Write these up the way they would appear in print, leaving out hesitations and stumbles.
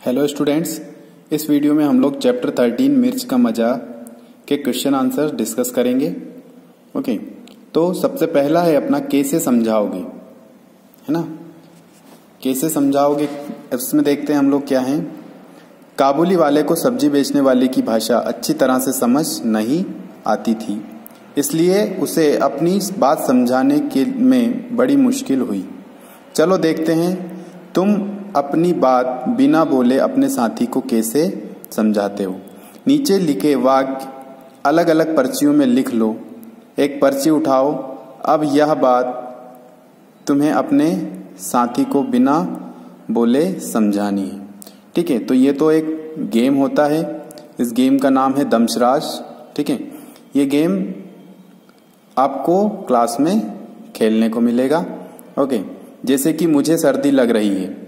Hello students, इस video में हम लोग चैप्टर 13 मिर्च का मजा के क्वेश्चन आंसर डिस्कस करेंगे। ओके, तो सबसे पहला है अपना कैसे समझाओगे, है ना। कैसे समझाओगे, इसमें देखते हैं हम लोग क्या है। काबुली वाले को सब्जी बेचने वाले की भाषा अच्छी तरह से समझ नहीं आती थी, इसलिए उसे अपनी बात समझाने के में बड़ी मुश्किल हुई। चलो देखते हैं तुम अपनी बात बिना बोले अपने साथी को कैसे समझाते हो। नीचे लिखे वाक्य अलग अलग पर्चियों में लिख लो। एक पर्ची उठाओ। अब यह बात तुम्हें अपने साथी को बिना बोले समझानी है। ठीक है, तो ये तो एक गेम होता है। इस गेम का नाम है दमशराज। ठीक है, ये गेम आपको क्लास में खेलने को मिलेगा। ओके, जैसे कि मुझे सर्दी लग रही है।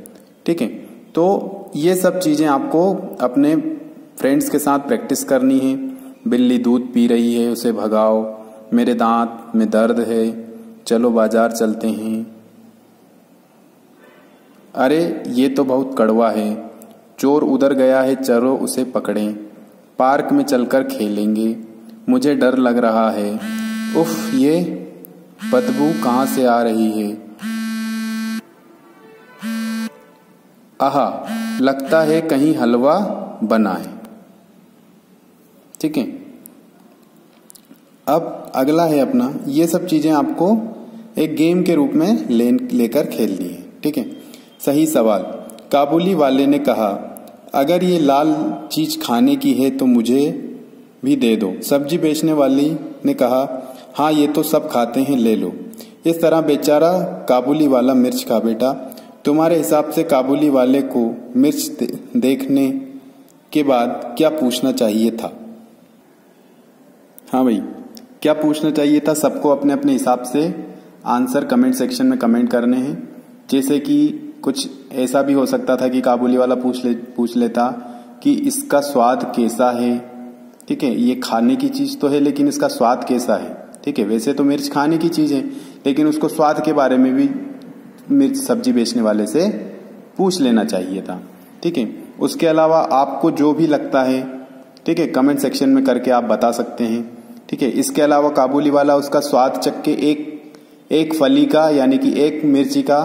ठीक है, तो ये सब चीजें आपको अपने फ्रेंड्स के साथ प्रैक्टिस करनी है। बिल्ली दूध पी रही है, उसे भगाओ। मेरे दांत में दर्द है, चलो बाजार चलते हैं। अरे ये तो बहुत कड़वा है, चोर उधर गया है, चलो उसे पकड़ें। पार्क में चलकर खेलेंगे, मुझे डर लग रहा है। उफ, ये बदबू कहाँ से आ रही है। आहा, लगता है कहीं हलवा बना है। ठीक है, अब अगला है अपना, ये सब चीजें आपको एक गेम के रूप में लेकर खेलनी है। ठीक है, सही सवाल। काबुली वाले ने कहा, अगर ये लाल चीज खाने की है तो मुझे भी दे दो। सब्जी बेचने वाली ने कहा, हाँ ये तो सब खाते हैं, ले लो। इस तरह बेचारा काबुली वाला मिर्च खा बेटा। तुम्हारे हिसाब से काबुली वाले को मिर्च देखने के बाद क्या पूछना चाहिए था? हाँ भाई, क्या पूछना चाहिए था? सबको अपने अपने हिसाब से आंसर कमेंट सेक्शन में कमेंट करने हैं। जैसे कि कुछ ऐसा भी हो सकता था कि काबुली वाला पूछ लेता कि इसका स्वाद कैसा है। ठीक है, ये खाने की चीज तो है लेकिन इसका स्वाद कैसा है। ठीक है, वैसे तो मिर्च खाने की चीज है लेकिन उसको स्वाद के बारे में भी मिर्च सब्जी बेचने वाले से पूछ लेना चाहिए था। ठीक है, उसके अलावा आपको जो भी लगता है, ठीक है, कमेंट सेक्शन में करके आप बता सकते हैं। ठीक है, इसके अलावा काबुली वाला उसका स्वाद चख के एक फली का यानी कि एक मिर्ची का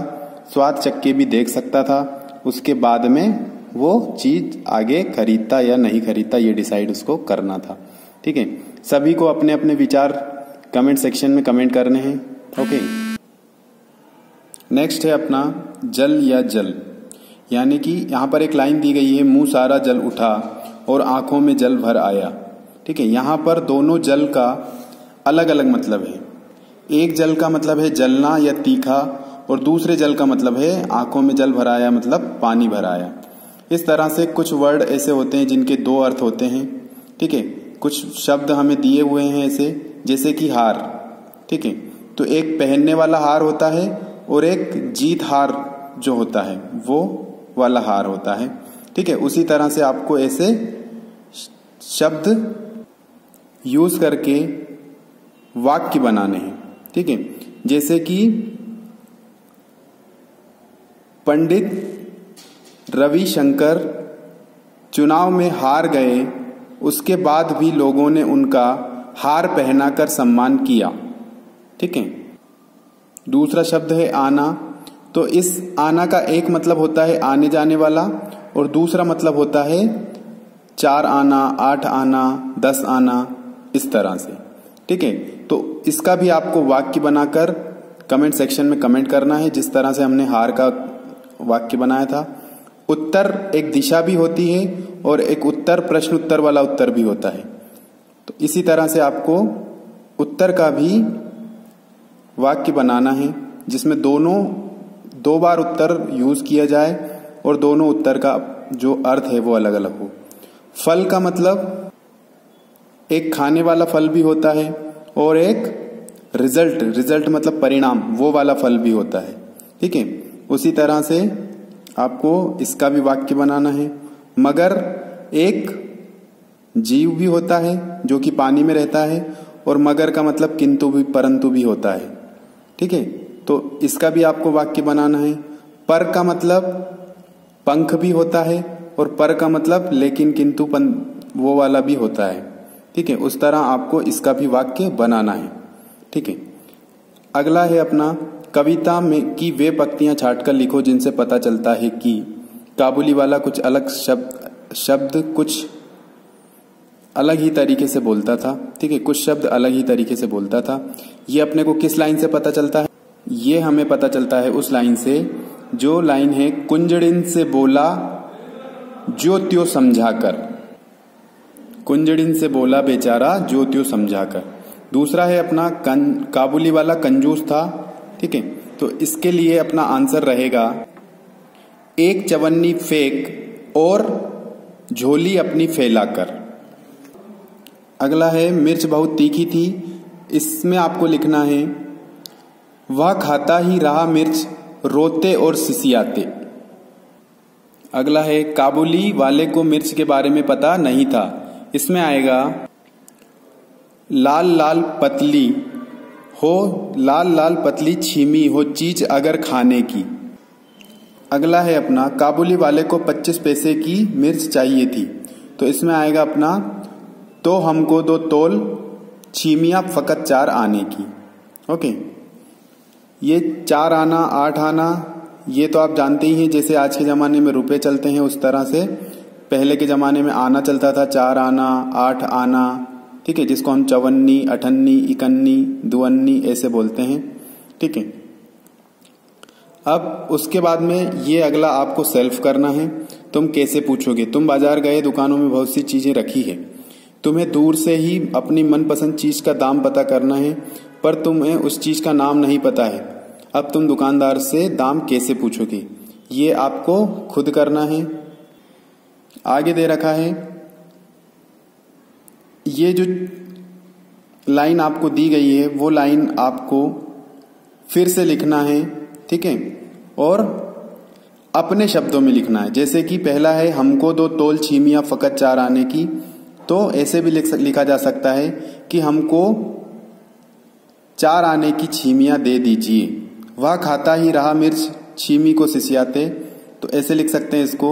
स्वाद चख के भी देख सकता था। उसके बाद में वो चीज आगे खरीदता या नहीं खरीदता ये डिसाइड उसको करना था। ठीक है, सभी को अपने अपने विचार कमेंट सेक्शन में कमेंट करने हैं। ओके, नेक्स्ट है अपना जल या जल, यानी कि यहां पर एक लाइन दी गई है, मुंह सारा जल उठा और आंखों में जल भर आया। ठीक है, यहां पर दोनों जल का अलग अलग मतलब है। एक जल का मतलब है जलना या तीखा और दूसरे जल का मतलब है आंखों में जल भर आया मतलब पानी भर आया। इस तरह से कुछ वर्ड ऐसे होते हैं जिनके दो अर्थ होते हैं। ठीक है, कुछ शब्द हमें दिए हुए हैं ऐसे, जैसे कि हार। ठीक है, तो एक पहनने वाला हार होता है और एक जीत हार जो होता है वो वाला हार होता है। ठीक है, उसी तरह से आपको ऐसे शब्द यूज करके वाक्य बनाने हैं। ठीक है, जैसे कि पंडित रविशंकर चुनाव में हार गए, उसके बाद भी लोगों ने उनका हार पहनाकर सम्मान किया। ठीक है, दूसरा शब्द है आना। तो इस आना का एक मतलब होता है आने जाने वाला और दूसरा मतलब होता है 4 आना, 8 आना, 10 आना, इस तरह से। ठीक है, तो इसका भी आपको वाक्य बनाकर कमेंट सेक्शन में कमेंट करना है, जिस तरह से हमने हार का वाक्य बनाया था। उत्तर एक दिशा भी होती है और एक उत्तर प्रश्न उत्तर वाला उत्तर भी होता है। तो इसी तरह से आपको उत्तर का भी वाक्य बनाना है जिसमें दो बार उत्तर यूज किया जाए और दोनों उत्तर का जो अर्थ है वो अलग अलग हो। फल का मतलब एक खाने वाला फल भी होता है और एक रिजल्ट मतलब परिणाम, वो वाला फल भी होता है। ठीक है, उसी तरह से आपको इसका भी वाक्य बनाना है। मगर एक जीव भी होता है जो कि पानी में रहता है और मगर का मतलब किंतु भी परंतु भी होता है। ठीक है, तो इसका भी आपको वाक्य बनाना है। पर का मतलब पंख भी होता है और पर का मतलब लेकिन किंतु वो वाला भी होता है। ठीक है, उस तरह आपको इसका भी वाक्य बनाना है। ठीक है, अगला है अपना कविता में की वे पंक्तियां छांटकर लिखो जिनसे पता चलता है कि काबुली वाला कुछ अलग शब्द कुछ अलग ही तरीके से बोलता था। ठीक है, कुछ शब्द अलग ही तरीके से बोलता था। ये अपने को किस लाइन से पता चलता है? ये हमें पता चलता है उस लाइन से जो लाइन है कुंजड़िन से बोला जो त्यों समझाकर। कुंजड़िन से बोला बेचारा जो त्यों समझाकर। दूसरा है अपना काबुली वाला कंजूस था। ठीक है, तो इसके लिए अपना आंसर रहेगा एक चवन्नी फेंक और झोली अपनी फैलाकर। अगला है मिर्च बहुत तीखी थी। इसमें आपको लिखना है वह खाता ही रहा मिर्च रोते और सिसियाते। अगला है काबुली वाले को मिर्च के बारे में पता नहीं था। इसमें आएगा लाल लाल पतली हो, लाल लाल पतली छीमी हो चीज अगर खाने की। अगला है अपना काबुली वाले को 25 पैसे की मिर्च चाहिए थी। तो इसमें आएगा अपना तो हमको 2 तोल छीमियां फकत 4 आने की। ओके, ये 4 आना 8 आना ये तो आप जानते ही हैं, जैसे आज के ज़माने में रुपए चलते हैं उस तरह से पहले के ज़माने में आना चलता था। 4 आना 8 आना, ठीक है, जिसको हम चवन्नी, अठन्नी, इकन्नी, दुअन्नी ऐसे बोलते हैं। ठीक है, अब उसके बाद में ये अगला आपको सेल्फ करना है। तुम कैसे पूछोगे? तुम बाजार गए, दुकानों में बहुत सी चीजें रखी है, तुम्हें दूर से ही अपनी मनपसंद चीज का दाम पता करना है, पर तुम्हें उस चीज का नाम नहीं पता है। अब तुम दुकानदार से दाम कैसे पूछोगे? ये आपको खुद करना है। आगे दे रखा है ये जो लाइन आपको दी गई है वो लाइन आपको फिर से लिखना है। ठीक है, और अपने शब्दों में लिखना है। जैसे कि पहला है हमको 2 तोल छीमियां फकत 4 आने की, तो ऐसे भी लिखा जा सकता है कि हमको 4 आने की छीमियां दे दीजिए। वह खाता ही रहा मिर्च छीमी को सिसियाते, तो ऐसे लिख सकते हैं इसको,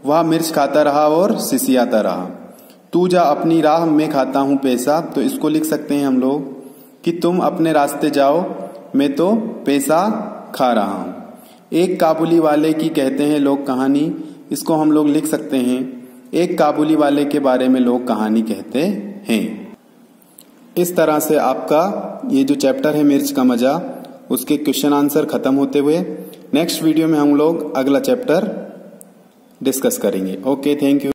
वह मिर्च खाता रहा और सिसियाता रहा। तू जा अपनी राह मैं खाता हूं पैसा, तो इसको लिख सकते हैं हम लोग कि तुम अपने रास्ते जाओ मैं तो पैसा खा रहा हूं। एक काबुली वाले की कहते हैं लोग कहानी, इसको हम लोग लिख सकते हैं एक काबुली वाले के बारे में लोग कहानी कहते हैं। इस तरह से आपका ये जो चैप्टर है मिर्च का मजा, उसके क्वेश्चन आंसर खत्म होते हुए नेक्स्ट वीडियो में हम लोग अगला चैप्टर डिस्कस करेंगे। Okay, thank you.